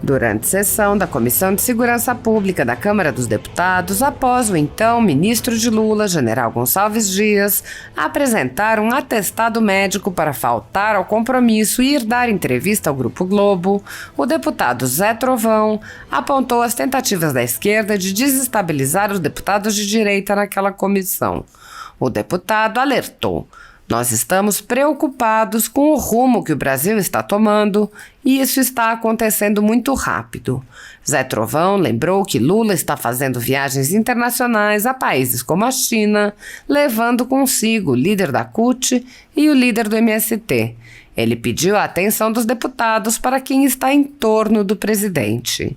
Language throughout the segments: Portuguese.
Durante sessão da Comissão de Segurança Pública da Câmara dos Deputados, após o então ministro de Lula, general Gonçalves Dias, apresentar um atestado médico para faltar ao compromisso e ir dar entrevista ao Grupo Globo, o deputado Zé Trovão apontou as tentativas da esquerda de desestabilizar os deputados de direita naquela comissão. O deputado alertou: "Nós estamos preocupados com o rumo que o Brasil está tomando e isso está acontecendo muito rápido." Zé Trovão lembrou que Lula está fazendo viagens internacionais a países como a China, levando consigo o líder da CUT e o líder do MST. Ele pediu a atenção dos deputados para quem está em torno do presidente.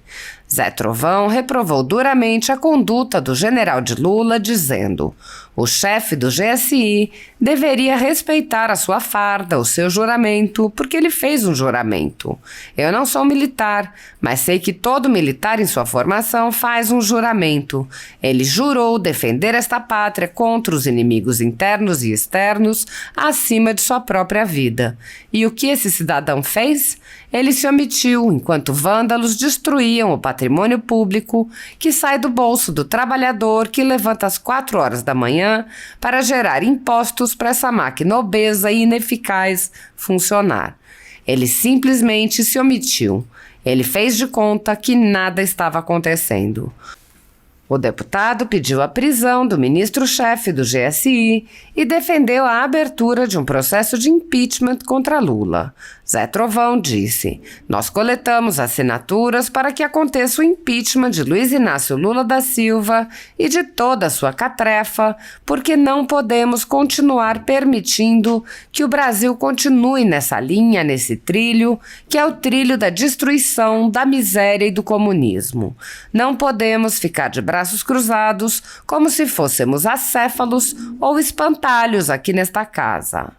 Zé Trovão reprovou duramente a conduta do general de Lula, dizendo: "O chefe do GSI deveria respeitar a sua farda, o seu juramento, porque ele fez um juramento. Eu não sou militar, mas sei que todo militar em sua formação faz um juramento. Ele jurou defender esta pátria contra os inimigos internos e externos acima de sua própria vida. E o que esse cidadão fez? Ele se omitiu enquanto vândalos destruíam o patrimônio público que sai do bolso do trabalhador que levanta às 4 horas da manhã para gerar impostos para essa máquina obesa e ineficaz funcionar. Ele simplesmente se omitiu. Ele fez de conta que nada estava acontecendo." O deputado pediu a prisão do ministro-chefe do GSI e defendeu a abertura de um processo de impeachment contra Lula. Zé Trovão disse: "Nós coletamos assinaturas para que aconteça o impeachment de Luiz Inácio Lula da Silva e de toda a sua catrefa, porque não podemos continuar permitindo que o Brasil continue nessa linha, nesse trilho, que é o trilho da destruição, da miséria e do comunismo. Não podemos ficar de braços cruzados como se fôssemos acéfalos ou espantalhos aqui nesta casa."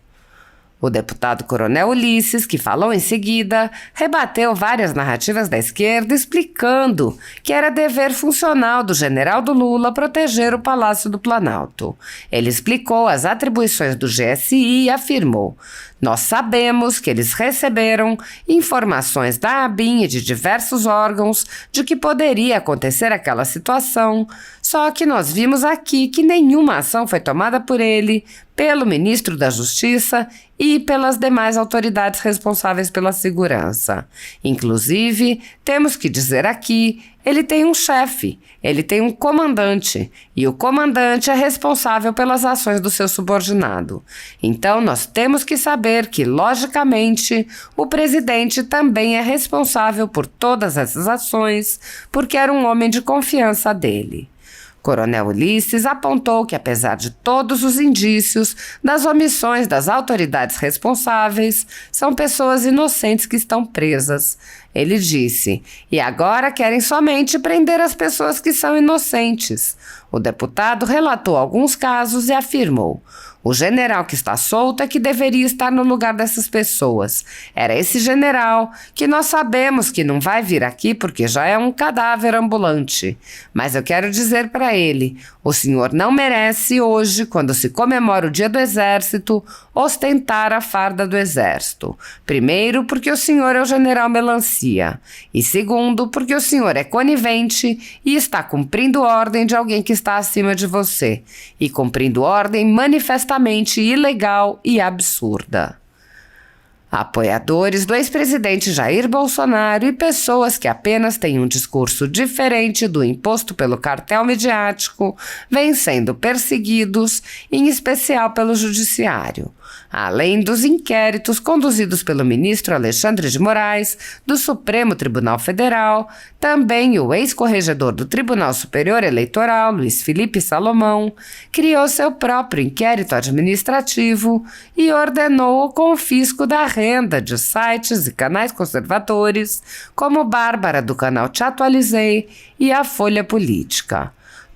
O deputado Coronel Ulisses, que falou em seguida, rebateu várias narrativas da esquerda explicando que era dever funcional do general do Lula proteger o Palácio do Planalto. Ele explicou as atribuições do GSI e afirmou: "Nós sabemos que eles receberam informações da ABIN e de diversos órgãos de que poderia acontecer aquela situação, só que nós vimos aqui que nenhuma ação foi tomada por ele, pelo ministro da Justiça e pelas demais autoridades responsáveis pela segurança. Inclusive, temos que dizer aqui, ele tem um chefe, ele tem um comandante, e o comandante é responsável pelas ações do seu subordinado. Então, nós temos que saber que, logicamente, o presidente também é responsável por todas essas ações, porque era um homem de confiança dele." Coronel Ulisses apontou que, apesar de todos os indícios das omissões das autoridades responsáveis, são pessoas inocentes que estão presas. Ele disse: "E agora querem somente prender as pessoas que são inocentes." O deputado relatou alguns casos e afirmou: "O general que está solto é que deveria estar no lugar dessas pessoas. Era esse general que nós sabemos que não vai vir aqui porque já é um cadáver ambulante. Mas eu quero dizer para ele, o senhor não merece hoje, quando se comemora o Dia do Exército, ostentar a farda do Exército. Primeiro, porque o senhor é o general Melancia. E segundo, porque o senhor é conivente e está cumprindo ordem de alguém que está acima de você. E cumprindo ordem manifestamente ilegal e absurda." Apoiadores do ex-presidente Jair Bolsonaro e pessoas que apenas têm um discurso diferente do imposto pelo cartel midiático vêm sendo perseguidos, em especial pelo judiciário. Além dos inquéritos conduzidos pelo ministro Alexandre de Moraes, do Supremo Tribunal Federal, também o ex-corregedor do Tribunal Superior Eleitoral, Luiz Felipe Salomão, criou seu próprio inquérito administrativo e ordenou o confisco da renda de sites e canais conservadores, como Bárbara do canal Te Atualizei e a Folha Política.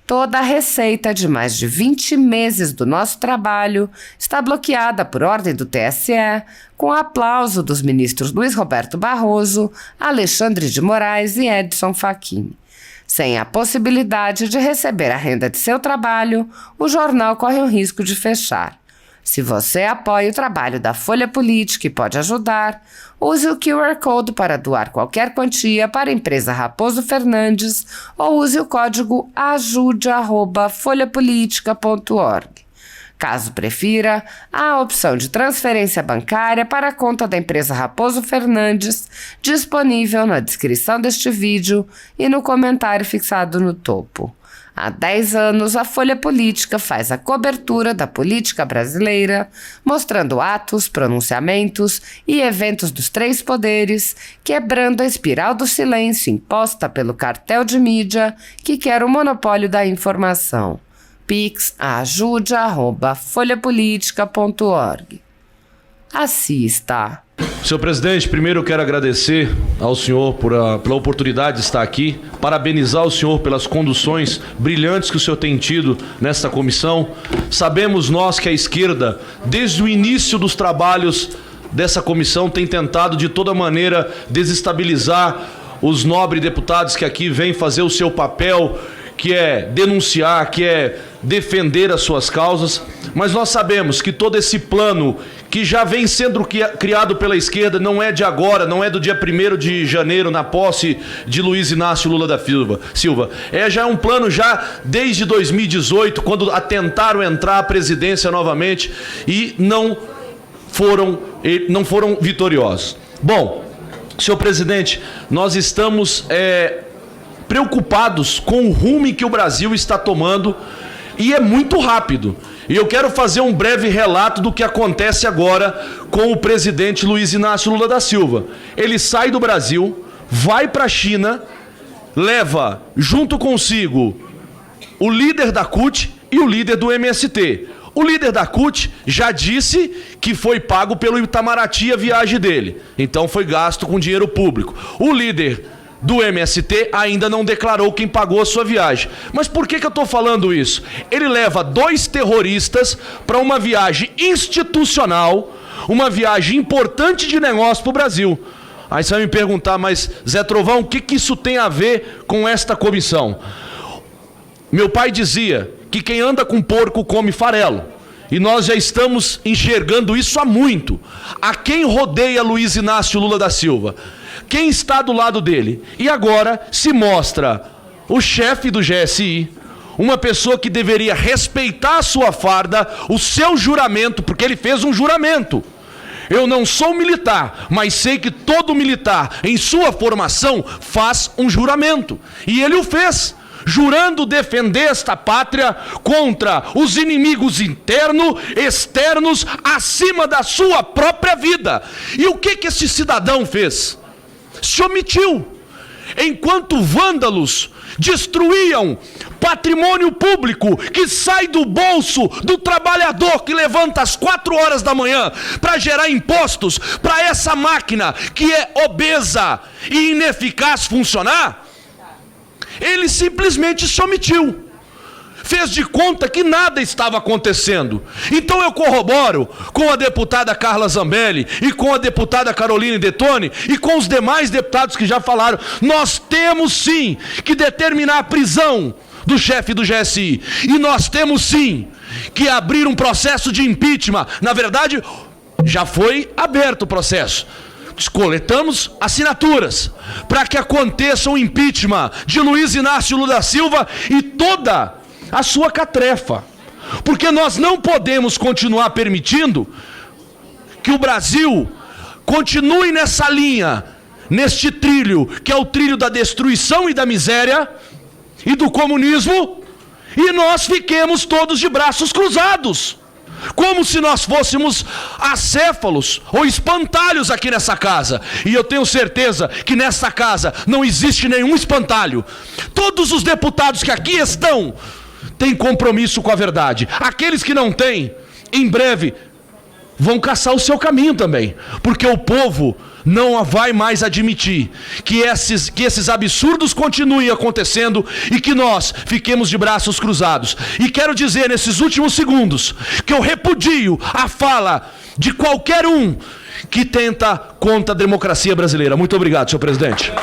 Toda a receita de mais de 20 meses do nosso trabalho está bloqueada por ordem do TSE, com aplauso dos ministros Luiz Roberto Barroso, Alexandre de Moraes e Edson Fachin. Sem a possibilidade de receber a renda de seu trabalho, o jornal corre o risco de fechar. Se você apoia o trabalho da Folha Política e pode ajudar, use o QR Code para doar qualquer quantia para a empresa Raposo Fernandes ou use o código ajude@folhapolitica.org. Caso prefira, há a opção de transferência bancária para a conta da empresa Raposo Fernandes, disponível na descrição deste vídeo e no comentário fixado no topo. Há 10 anos, a Folha Política faz a cobertura da política brasileira, mostrando atos, pronunciamentos e eventos dos três poderes, quebrando a espiral do silêncio imposta pelo cartel de mídia que quer o monopólio da informação. Pix ajude@folhapolitica.org. Assista. Senhor presidente, primeiro eu quero agradecer ao senhor pela oportunidade de estar aqui, parabenizar o senhor pelas conduções brilhantes que o senhor tem tido nesta comissão. Sabemos nós que a esquerda, desde o início dos trabalhos dessa comissão, tem tentado de toda maneira desestabilizar os nobres deputados que aqui vêm fazer o seu papel, que é denunciar, que é defender as suas causas, mas nós sabemos que todo esse plano que já vem sendo criado pela esquerda não é de agora, não é do dia 1º de janeiro, na posse de Luiz Inácio Lula da Silva. Já é um plano já desde 2018, quando tentaram entrar à presidência novamente e não foram vitoriosos. Bom, senhor presidente, nós estamos preocupados com o rumo que o Brasil está tomando e é muito rápido. E eu quero fazer um breve relato do que acontece agora com o presidente Luiz Inácio Lula da Silva. Ele sai do Brasil, vai para a China, leva junto consigo o líder da CUT e o líder do MST. O líder da CUT já disse que foi pago pelo Itamaraty a viagem dele, então foi gasto com dinheiro público. O líder do MST ainda não declarou quem pagou a sua viagem. Mas por que eu estou falando isso? Ele leva 2 terroristas para uma viagem institucional, uma viagem importante de negócio para o Brasil. Aí você vai me perguntar, mas Zé Trovão, o que isso tem a ver com esta comissão? Meu pai dizia que quem anda com porco come farelo. E nós já estamos enxergando isso há muito. A quem rodeia Luiz Inácio Lula da Silva? Quem está do lado dele? E agora se mostra o chefe do GSI, uma pessoa que deveria respeitar a sua farda, o seu juramento, porque ele fez um juramento. Eu não sou militar, mas sei que todo militar, em sua formação, faz um juramento. E ele o fez, jurando defender esta pátria contra os inimigos internos, externos, acima da sua própria vida. E o que esse cidadão fez? Se omitiu. Enquanto vândalos destruíam patrimônio público que sai do bolso do trabalhador que levanta às 4 horas da manhã para gerar impostos para essa máquina que é obesa e ineficaz funcionar, ele simplesmente se omitiu. Fez de conta que nada estava acontecendo. Então eu corroboro com a deputada Carla Zambelli e com a deputada Caroline Detoni e com os demais deputados que já falaram. Nós temos sim que determinar a prisão do chefe do GSI. E nós temos sim que abrir um processo de impeachment. Na verdade, já foi aberto o processo. Coletamos assinaturas para que aconteça o impeachment de Luiz Inácio Lula da Silva e toda a sua catrefa, porque nós não podemos continuar permitindo que o Brasil continue nessa linha, neste trilho, que é o trilho da destruição e da miséria e do comunismo, e nós fiquemos todos de braços cruzados, como se nós fôssemos acéfalos ou espantalhos aqui nessa casa. E eu tenho certeza que nessa casa não existe nenhum espantalho. Todos os deputados que aqui estão têm compromisso com a verdade. Aqueles que não têm, em breve, vão caçar o seu caminho também. Porque o povo não vai mais admitir que esses absurdos continuem acontecendo e que nós fiquemos de braços cruzados. E quero dizer nesses últimos segundos que eu repudio a fala de qualquer um que tenta contra a democracia brasileira. Muito obrigado, senhor presidente.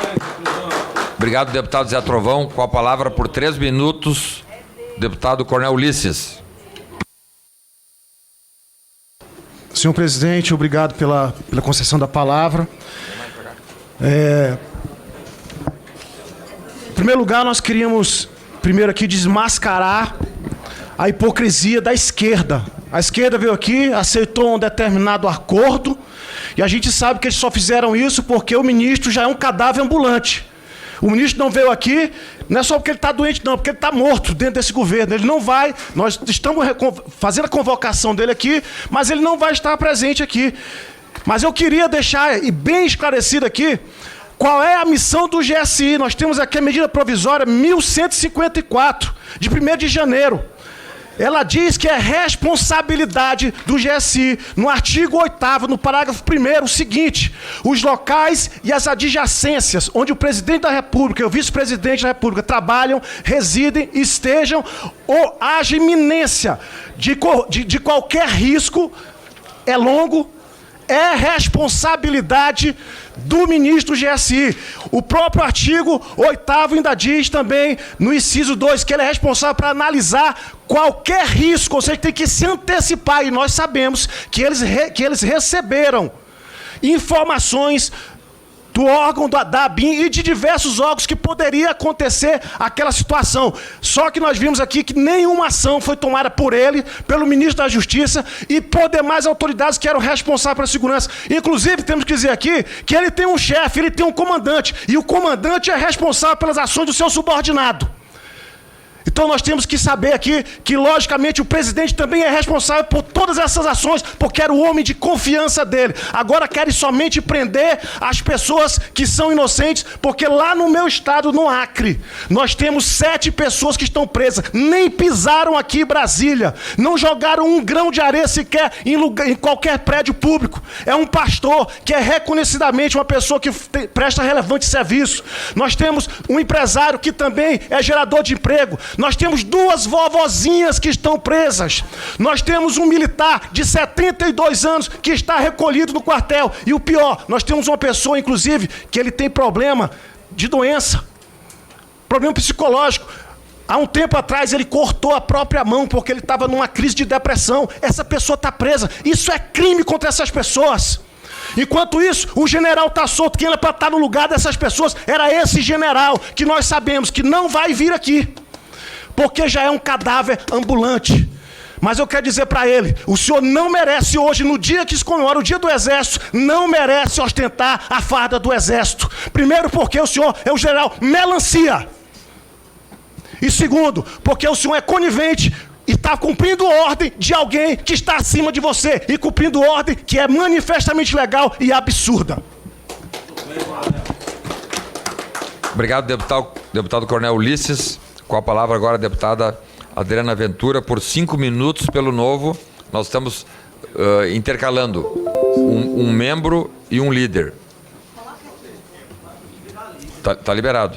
Obrigado, deputado Zé Trovão. Com a palavra por 3 minutos, deputado Coronel Ulisses. Senhor presidente, obrigado pela concessão da palavra. Em primeiro lugar, nós queríamos, primeiro aqui, desmascarar a hipocrisia da esquerda. A esquerda veio aqui, aceitou um determinado acordo, e a gente sabe que eles só fizeram isso porque o ministro já é um cadáver ambulante. O ministro não veio aqui, não é só porque ele está doente, não, porque ele está morto dentro desse governo. Ele não vai, nós estamos fazendo a convocação dele aqui, mas ele não vai estar presente aqui. Mas eu queria deixar bem esclarecido aqui qual é a missão do GSI. Nós temos aqui a medida provisória 1154, de 1º de janeiro. Ela diz que é responsabilidade do GSI, no artigo 8º, no parágrafo 1º, o seguinte: os locais e as adjacências onde o presidente da República e o vice-presidente da República trabalham, residem, estejam ou haja iminência de qualquer risco, é longo, é responsabilidade do ministro GSI. O próprio artigo 8º ainda diz também, no inciso 2, que ele é responsável para analisar qualquer risco, ou seja, tem que se antecipar, e nós sabemos que eles receberam informações do órgão da ABIN e de diversos órgãos que poderia acontecer aquela situação. Só que nós vimos aqui que nenhuma ação foi tomada por ele, pelo ministro da Justiça e por demais autoridades que eram responsáveis pela segurança. Inclusive, temos que dizer aqui que ele tem um chefe, ele tem um comandante, e o comandante é responsável pelas ações do seu subordinado. Então nós temos que saber aqui que, logicamente, o presidente também é responsável por todas essas ações, porque era o homem de confiança dele. Agora querem somente prender as pessoas que são inocentes, porque lá no meu estado, no Acre, nós temos 7 pessoas que estão presas, nem pisaram aqui em Brasília, não jogaram um grão de areia sequer em qualquer prédio público. É um pastor que é reconhecidamente uma pessoa que presta relevante serviço. Nós temos um empresário que também é gerador de emprego. Nós temos 2 vovozinhas que estão presas. Nós temos um militar de 72 anos que está recolhido no quartel. E o pior, nós temos uma pessoa, inclusive, que ele tem problema de doença, problema psicológico. Há um tempo atrás ele cortou a própria mão porque ele estava numa crise de depressão. Essa pessoa está presa. Isso é crime contra essas pessoas. Enquanto isso, o general está solto. Quem era para estar no lugar dessas pessoas era esse general, que nós sabemos que não vai vir aqui, porque já é um cadáver ambulante. Mas eu quero dizer para ele, o senhor não merece hoje, no dia que se comemora o dia do Exército, não merece ostentar a farda do Exército. Primeiro, porque o senhor é o general melancia. E segundo, porque o senhor é conivente e está cumprindo ordem de alguém que está acima de você, e cumprindo ordem que é manifestamente legal e absurda. Obrigado, deputado Coronel Ulisses. Com a palavra agora a deputada Adriana Ventura, por 5 minutos pelo Novo. Nós estamos intercalando um membro e um líder. Tá liberado.